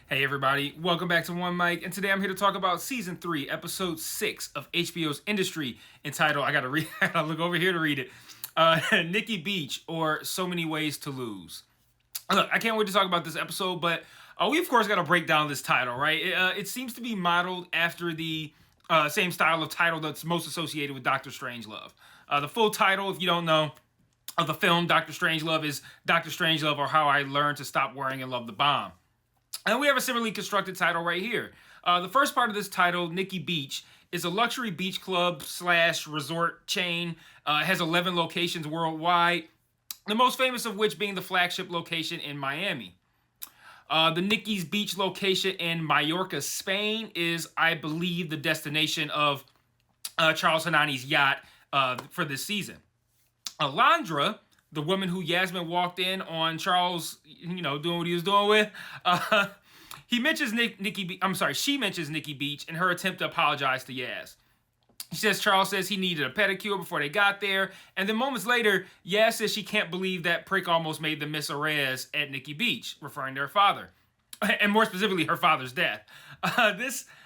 Hey everybody, welcome back to One Mic, and today I'm here to talk about Season 3, Episode 6 of HBO's Industry, entitled, I gotta look over here to read it, Nikki Beach, or So Many Ways to Lose. Look, I can't wait to talk about this episode, but we of course gotta break down this title, right? It seems to be modeled after the same style of title that's most associated with Doctor Strangelove. The full title, if you don't know, of the film Doctor Strangelove is Doctor Strangelove, or How I Learned to Stop Worrying and Love the Bomb. And we have a similarly constructed title right here. The first part of this title, Nikki Beach, is a luxury beach club / resort chain. It has 11 locations worldwide, the most famous of which being the flagship location in Miami. The Nikki's Beach location in Mallorca, Spain, is, I believe, the destination of Charles Hanani's yacht for this season. Alondra, the woman who Yasmin walked in on Charles, doing what he was doing with, she mentions Nikki Beach in her attempt to apologize to Yaz. She says Charles says he needed a pedicure before they got there, and then moments later, Yaz says she can't believe that prick almost made them miss a res at Nikki Beach, referring to her father, and more specifically, her father's death.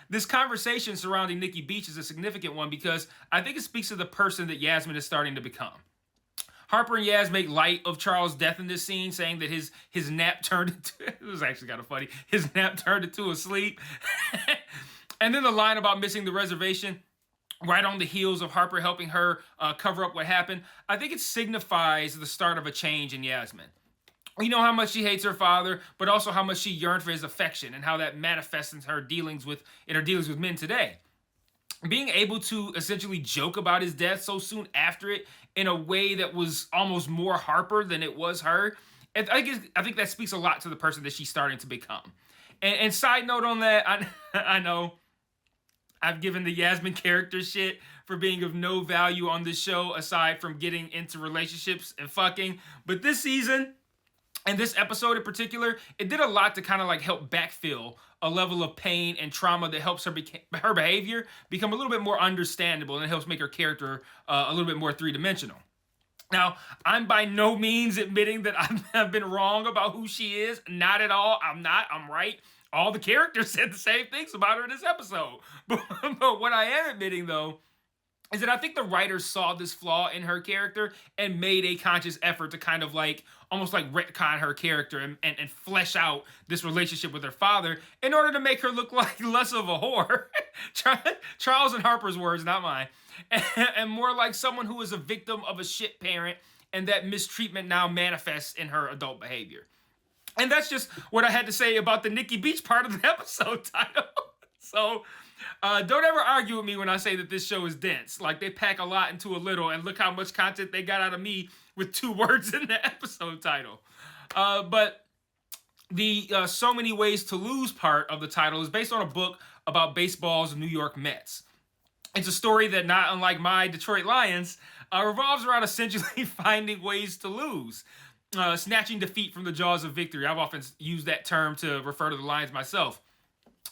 This conversation surrounding Nikki Beach is a significant one because I think it speaks to the person that Yasmin is starting to become. Harper and Yaz make light of Charles' death in this scene, saying that his nap turned into... It was actually kind of funny. His nap turned into a sleep. And then the line about missing the reservation, right on the heels of Harper helping her cover up what happened, I think it signifies the start of a change in Yasmin. We know how much she hates her father, but also how much she yearned for his affection and how that manifests in her dealings with men today. Being able to essentially joke about his death so soon after it in a way that was almost more Harper than it was her, I think that speaks a lot to the person that she's starting to become. And side note on that, I know I've given the Yasmin character shit for being of no value on this show aside from getting into relationships and fucking, but this season, and this episode in particular, it did a lot to kind of like help backfill a level of pain and trauma that helps her behavior become a little bit more understandable, and it helps make her character a little bit more three-dimensional. Now, I'm by no means admitting that I've been wrong about who she is. Not at all. I'm not. I'm right. All the characters said the same things about her in this episode. But what I am admitting, though, is that I think the writers saw this flaw in her character and made a conscious effort to kind of like almost like retcon her character and flesh out this relationship with her father in order to make her look like less of a whore. Charles and Harper's words, not mine. And more like someone who is a victim of a shit parent, and that mistreatment now manifests in her adult behavior. And that's just what I had to say about the Nikki Beach part of the episode title. So don't ever argue with me when I say that this show is dense. Like, they pack a lot into a little, and look how much content they got out of me with 2 words in the episode title. But the So Many Ways to Lose part of the title is based on a book about baseball's New York Mets. It's a story that, not unlike my Detroit Lions, revolves around essentially finding ways to lose. Snatching defeat from the jaws of victory. I've often used that term to refer to the Lions myself.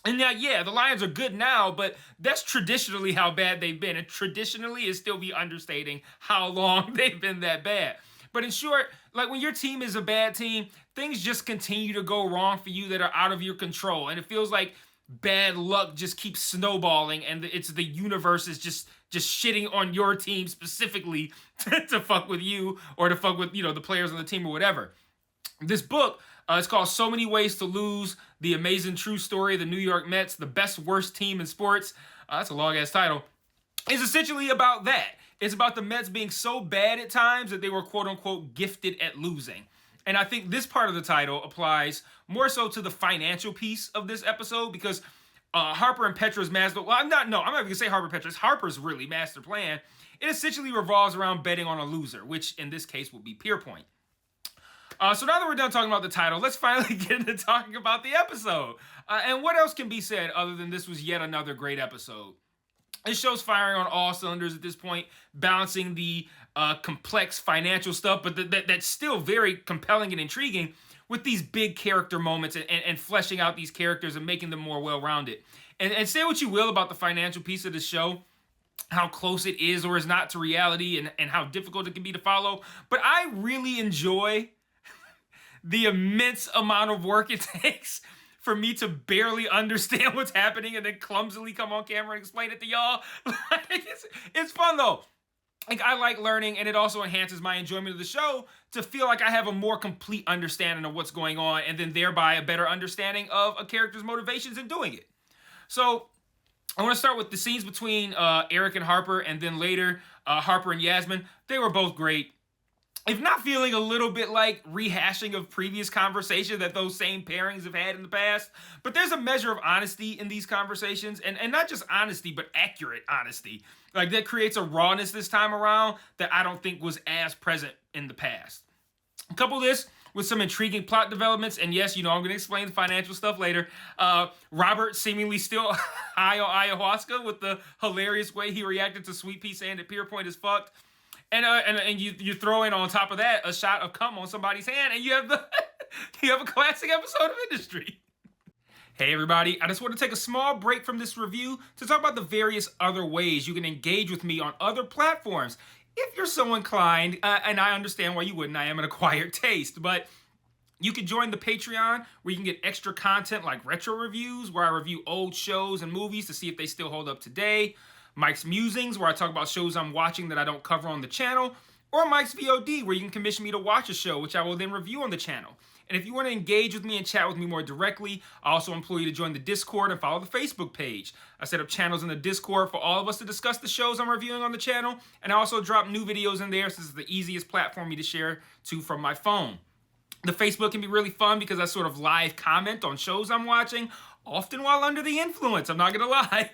And now, yeah, the Lions are good now, but that's traditionally how bad they've been. And traditionally is still be understating how long they've been that bad. But in short, like when your team is a bad team, things just continue to go wrong for you that are out of your control. And it feels like bad luck just keeps snowballing, and it's the universe is just shitting on your team specifically to fuck with you or to fuck with, the players on the team or whatever. This book, it's called So Many Ways to Lose, The Amazing True Story of the New York Mets, the best worst team in sports. That's a long-ass title. It's essentially about that. It's about the Mets being so bad at times that they were quote-unquote gifted at losing. And I think this part of the title applies more so to the financial piece of this episode because Harper and Petra's master... Well, I'm not going to say Harper and Petra. It's Harper's really master plan. It essentially revolves around betting on a loser, which in this case will be Pierpoint. So now that we're done talking about the title, let's finally get into talking about the episode. And what else can be said other than this was yet another great episode? This show's firing on all cylinders at this point, balancing the complex financial stuff, but that's still very compelling and intriguing with these big character moments and fleshing out these characters and making them more well-rounded. And say what you will about the financial piece of the show, how close it is or is not to reality and how difficult it can be to follow, but I really enjoy the immense amount of work it takes for me to barely understand what's happening and then clumsily come on camera and explain it to y'all. Like, it's fun though. Like, I like learning, and it also enhances my enjoyment of the show to feel like I have a more complete understanding of what's going on, and then thereby a better understanding of a character's motivations in doing it. So I want to start with the scenes between Eric and Harper, and then later Harper and Yasmin. They were both great. If not feeling a little bit like rehashing of previous conversation that those same pairings have had in the past, but there's a measure of honesty in these conversations, and not just honesty, but accurate honesty. Like, that creates a rawness this time around that I don't think was as present in the past. Couple this with some intriguing plot developments, and yes, I'm going to explain the financial stuff later. Robert seemingly still high on ayahuasca with the hilarious way he reacted to Sweet Pea saying that Pierpoint is fucked. And you throw in on top of that a shot of cum on somebody's hand, and you have a classic episode of Industry. Hey everybody, I just want to take a small break from this review to talk about the various other ways you can engage with me on other platforms. If you're so inclined, and I understand why you wouldn't, I am an acquired taste, but you can join the Patreon where you can get extra content like retro reviews, where I review old shows and movies to see if they still hold up today. Mike's Musings, where I talk about shows I'm watching that I don't cover on the channel, or Mike's VOD, where you can commission me to watch a show, which I will then review on the channel. And if you want to engage with me and chat with me more directly, I also implore you to join the Discord and follow the Facebook page. I set up channels in the Discord for all of us to discuss the shows I'm reviewing on the channel, and I also drop new videos in there since it's the easiest platform for me to share to from my phone. The Facebook can be really fun because I sort of live comment on shows I'm watching, often while under the influence, I'm not going to lie.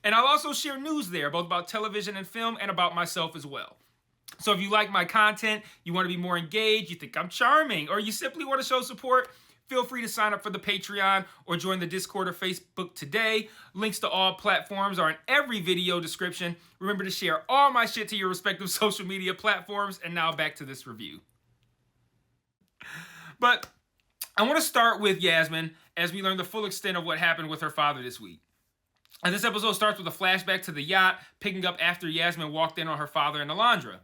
And I'll also share news there, both about television and film, and about myself as well. So if you like my content, you want to be more engaged, you think I'm charming, or you simply want to show support, feel free to sign up for the Patreon or join the Discord or Facebook today. Links to all platforms are in every video description. Remember to share all my shit to your respective social media platforms. And now back to this review. But I want to start with Yasmin as we learn the full extent of what happened with her father this week. And this episode starts with a flashback to the yacht, picking up after Yasmin walked in on her father and Alondra.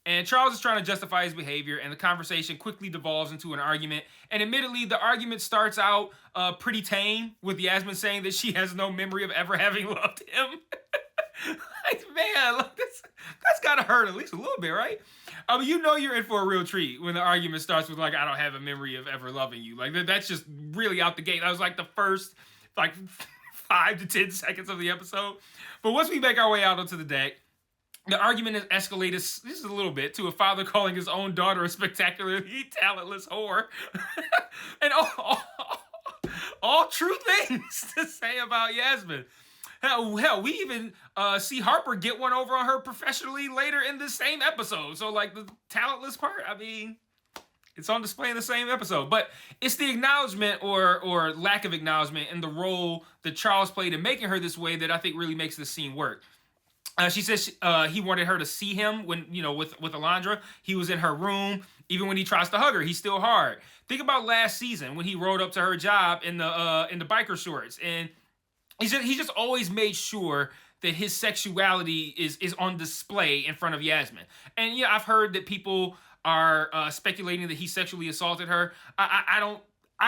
And Charles is trying to justify his behavior, and the conversation quickly devolves into an argument. And admittedly, the argument starts out pretty tame, with Yasmin saying that she has no memory of ever having loved him. Like, man, look, that's gotta hurt at least a little bit, right? You're in for a real treat when the argument starts with, like, I don't have a memory of ever loving you. Like, that's just really out the gate. That was like the first, 5 to 10 seconds of the episode. But once we make our way out onto the deck, the argument has escalated just a little bit to a father calling his own daughter a spectacularly talentless whore. And all true things to say about Yasmin. Hell, we even see Harper get one over on her professionally later in this same episode. So, like, the talentless part, I mean, it's on display in the same episode. But it's the acknowledgement or lack of acknowledgement in the role that Charles played in making her this way that I think really makes this scene work. She says he wanted her to see him when, with Alondra. He was in her room. Even when he tries to hug her, he's still hard. Think about last season when he rode up to her job in the biker shorts. And he just always made sure that his sexuality is on display in front of Yasmin. And I've heard that people are speculating that he sexually assaulted her. I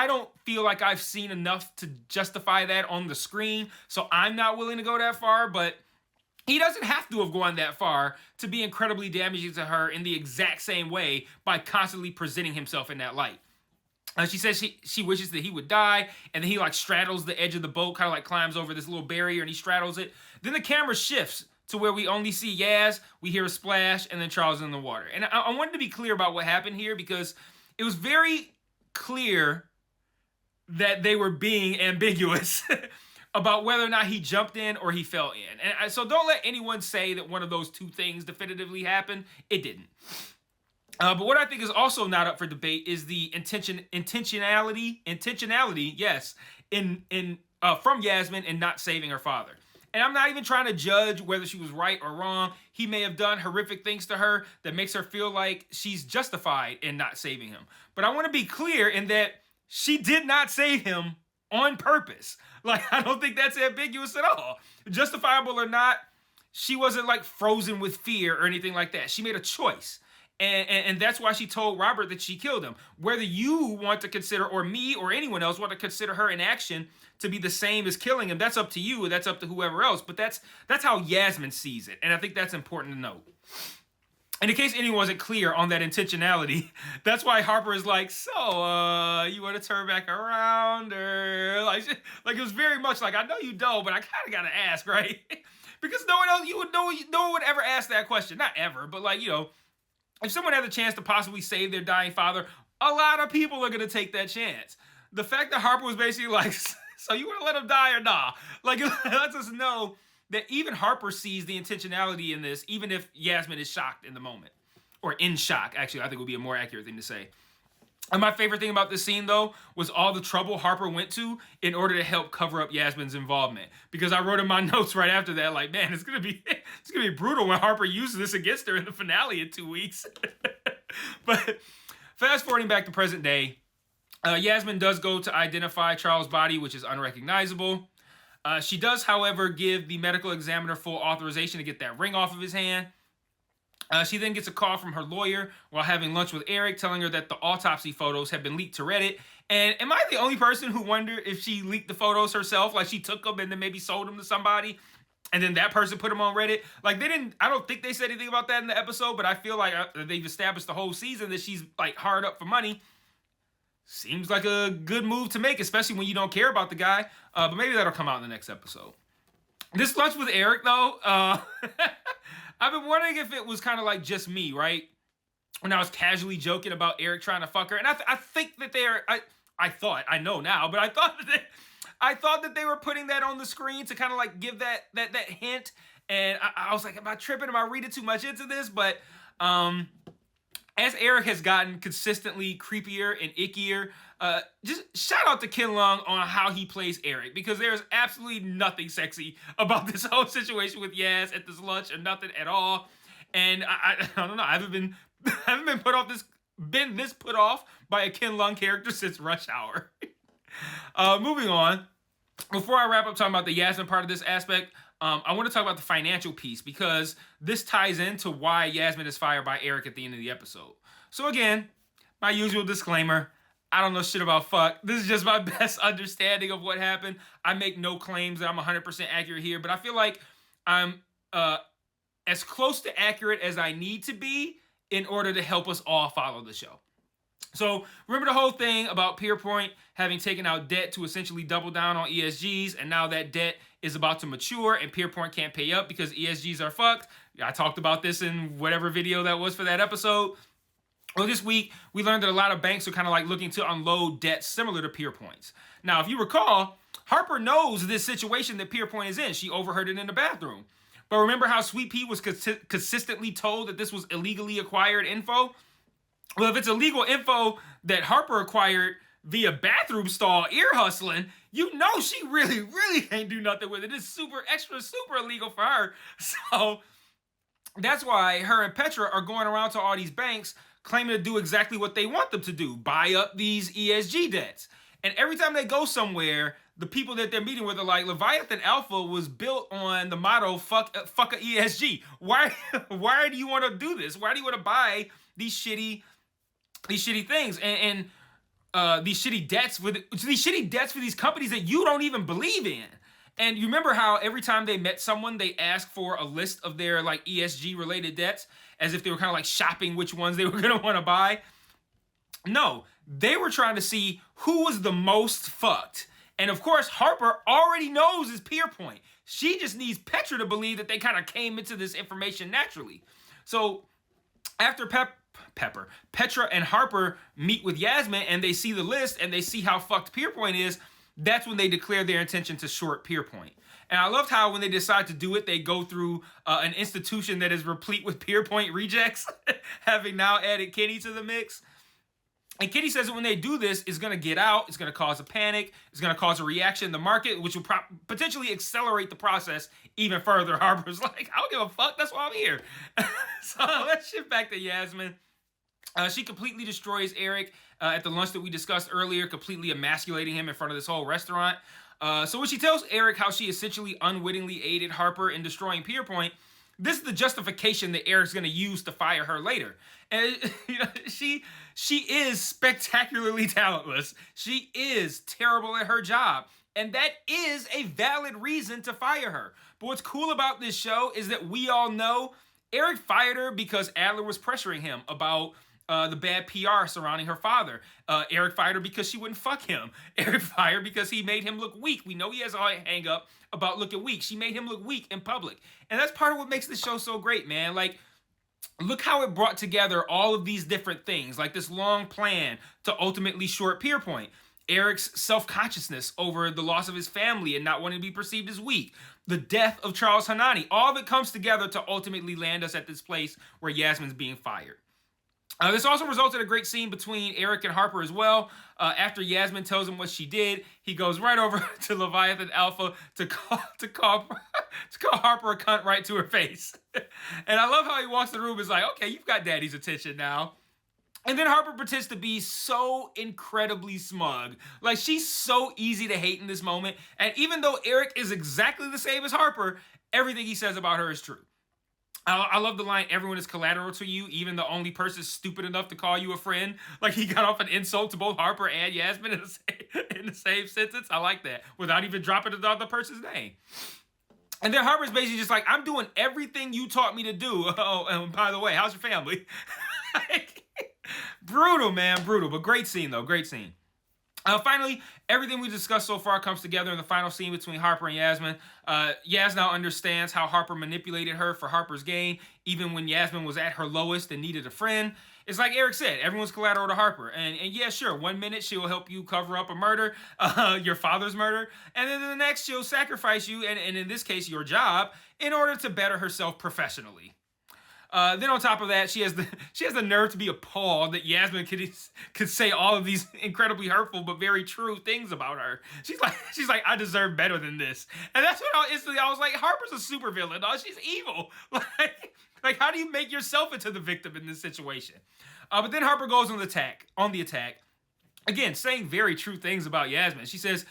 don't feel like I've seen enough to justify that on the screen, so I'm not willing to go that far, but he doesn't have to have gone that far to be incredibly damaging to her in the exact same way by constantly presenting himself in that light. She says she wishes that he would die, and then he straddles the edge of the boat, kind of climbs over this little barrier, and he straddles it. Then the camera shifts to where we only see Yaz, we hear a splash, and then Charles is in the water. And I wanted to be clear about what happened here because it was very clear that they were being ambiguous about whether or not he jumped in or he fell in. And so don't let anyone say that one of those two things definitively happened. It didn't. But what I think is also not up for debate is the intentionality, yes, from Yasmin in not saving her father. And I'm not even trying to judge whether she was right or wrong. He may have done horrific things to her that makes her feel like she's justified in not saving him. But I want to be clear in that she did not save him on purpose. I don't think that's ambiguous at all. Justifiable or not, she wasn't frozen with fear or anything like that. She made a choice. And that's why she told Robert that she killed him. Whether you want to consider, or me or anyone else want to consider her inaction to be the same as killing him, that's up to you, and that's up to whoever else. But that's how Yasmin sees it, and I think that's important to note. And in case anyone wasn't clear on that intentionality, that's why Harper is like, so, you want to turn back around? Or like it was very much like, I know you don't, but I kind of got to ask, right? Because no one would ever ask that question. Not ever, but like, if someone had the chance to possibly save their dying father, a lot of people are going to take that chance. The fact that Harper was basically like, so you want to let him die or nah? Like, it lets us know that even Harper sees the intentionality in this, even if Yasmin is shocked in the moment. Or in shock, actually, I think would be a more accurate thing to say. And my favorite thing about this scene, though, was all the trouble Harper went to in order to help cover up Yasmin's involvement. Because I wrote in my notes right after that, like, man, it's gonna be brutal when Harper uses this against her in the finale in 2 weeks. But fast forwarding back to present day, Yasmin does go to identify Charles' body, which is unrecognizable. She does, however, give the medical examiner full authorization to get that ring off of his hand. She then gets a call from her lawyer while having lunch with Eric, telling her that the autopsy photos have been leaked to Reddit. And am I the only person who wondered if she leaked the photos herself? Like, she took them and then maybe sold them to somebody, and then that person put them on Reddit? Like, I don't think they said anything about that in the episode, but I feel like they've established the whole season that she's, like, hard up for money. Seems like a good move to make, especially when you don't care about the guy. But maybe that'll come out in the next episode. This lunch with Eric, though, I've been wondering if it was kind of like just me, right? When I was casually joking about Eric trying to fuck her. And I think that I know now, but I thought that they were putting that on the screen to kind of like give that hint. And I was like, am I tripping? Am I reading too much into this? But as Eric has gotten consistently creepier and ickier, just shout out to Ken Leung on how he plays Eric, because there's absolutely nothing sexy about this whole situation with Yaz at this lunch, or nothing at all. And I don't know, I haven't been put off by a Ken Leung character since Rush Hour. Moving on, before I wrap up talking about the Yasmin part of this aspect, I want to talk about the financial piece, because this ties into why Yasmin is fired by Eric at the end of the episode. So again, my usual disclaimer, I don't know shit about fuck. This is just my best understanding of what happened. I make no claims that I'm 100% accurate here, but I feel like I'm as close to accurate as I need to be in order to help us all follow the show. So remember the whole thing about Pierpoint having taken out debt to essentially double down on ESGs, and now that debt is about to mature and Pierpoint can't pay up because ESGs are fucked. I talked about this in whatever video that was for that episode. Well, this week, we learned that a lot of banks are kind of like looking to unload debt similar to Pierpoint's. Now, if you recall, Harper knows this situation that Pierpoint is in. She overheard it in the bathroom. But remember how Sweet Pea was consistently told that this was illegally acquired info? Well, if it's illegal info that Harper acquired via bathroom stall ear hustling, you know she really, really can't do nothing with it. It's super illegal for her. So that's why her and Petra are going around to all these banks claiming to do exactly what they want them to do, buy up these ESG debts. And every time they go somewhere, the people that they're meeting with are like, Leviathan Alpha was built on the motto, fuck a ESG. Why do you want to do this? Why do you want to buy these shitty things and these shitty debts for these companies that you don't even believe in? And you remember how every time they met someone, they asked for a list of their like ESG related debts, as if they were kind of like shopping which ones they were going to want to buy? No, they were trying to see who was the most fucked. And of course, Harper already knows his Pierpoint. She just needs Petra to believe that they kind of came into this information naturally. So after Petra and Harper meet with Yasmin and they see the list and they see how fucked Pierpoint is, that's when they declare their intention to short Pierpoint. And I loved how when they decide to do it, they go through an institution that is replete with Pierpoint rejects, having now added Kenny to the mix. And Kitty says that when they do this, it's going to get out, it's going to cause a panic, it's going to cause a reaction in the market, which will potentially accelerate the process even further. Harper's like, I don't give a fuck, that's why I'm here. So let's shift back to Yasmin. She completely destroys Eric at the lunch that we discussed earlier, completely emasculating him in front of this whole restaurant. So when she tells Eric how she essentially unwittingly aided Harper in destroying Pierpoint, this is the justification that Eric's going to use to fire her later. And she is spectacularly talentless. She is terrible at her job. And that is a valid reason to fire her. But what's cool about this show is that we all know Eric fired her because Adler was pressuring him about the bad PR surrounding her father. Eric fired her because she wouldn't fuck him. Eric fired because he made him look weak. We know he has a hang up about looking weak. She made him look weak in public. And that's part of what makes this show so great, man. Like, look how it brought together all of these different things, like this long plan to ultimately short Pierpoint. Eric's self-consciousness over the loss of his family and not wanting to be perceived as weak. The death of Charles Hanani. All of it comes together to ultimately land us at this place where Yasmin's being fired. This also results in a great scene between Eric and Harper as well. After Yasmin tells him what she did, he goes right over to Leviathan Alpha to call Harper a cunt right to her face. And I love how he walks the room and is like, okay, you've got daddy's attention now. And then Harper pretends to be so incredibly smug. Like, she's so easy to hate in this moment. And even though Eric is exactly the same as Harper, everything he says about her is true. I love the line, everyone is collateral to you, even the only person stupid enough to call you a friend. Like, he got off an insult to both Harper and Yasmin in the same sentence. I like that, without even dropping the other person's name. And then Harper's basically just like, I'm doing everything you taught me to do. Oh, and by the way, how's your family? Brutal, man, brutal. But great scene, though. Great scene. Finally, everything we discussed so far comes together in the final scene between Harper and Yasmin. Yas now understands how Harper manipulated her for Harper's gain, even when Yasmin was at her lowest and needed a friend. It's like Eric said, everyone's collateral to Harper. And yeah, sure, 1 minute she will help you cover up a murder, your father's murder, and then the next she'll sacrifice you, and in this case, your job, in order to better herself professionally. Then on top of that, she has the nerve to be appalled that Yasmin could say all of these incredibly hurtful but very true things about her. She's like, I deserve better than this. And that's when I was like, Harper's a supervillain, dog. She's evil. Like, how do you make yourself into the victim in this situation? But then Harper goes on the attack. Again, saying very true things about Yasmin. She says,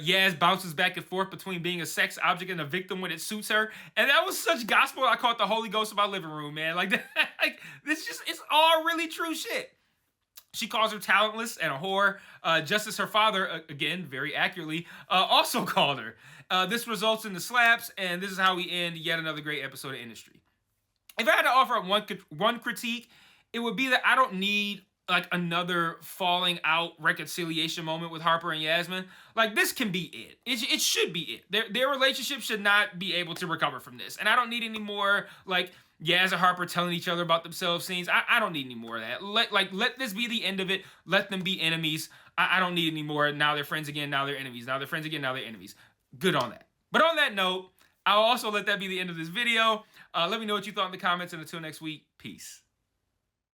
Yas bounces back and forth between being a sex object and a victim when it suits her. And that was such gospel, I call it the Holy Ghost of my living room, man. Like it's all really true shit. She calls her talentless and a whore, just as her father, again, very accurately, also called her. This results in the slaps, and this is how we end yet another great episode of Industry. If I had to offer up one critique, it would be that I don't need like another falling out reconciliation moment with Harper and Yasmin. Like, this can be it. It should be it. Their relationship should not be able to recover from this. And I don't need any more, like, Yas and Harper telling each other about themselves scenes. I don't need any more of that. Let this be the end of it. Let them be enemies. I don't need any more. Now they're friends again. Now they're enemies. Now they're friends again. Now they're enemies. Good on that. But on that note, I'll also let that be the end of this video. Let me know what you thought in the comments. And until next week, peace.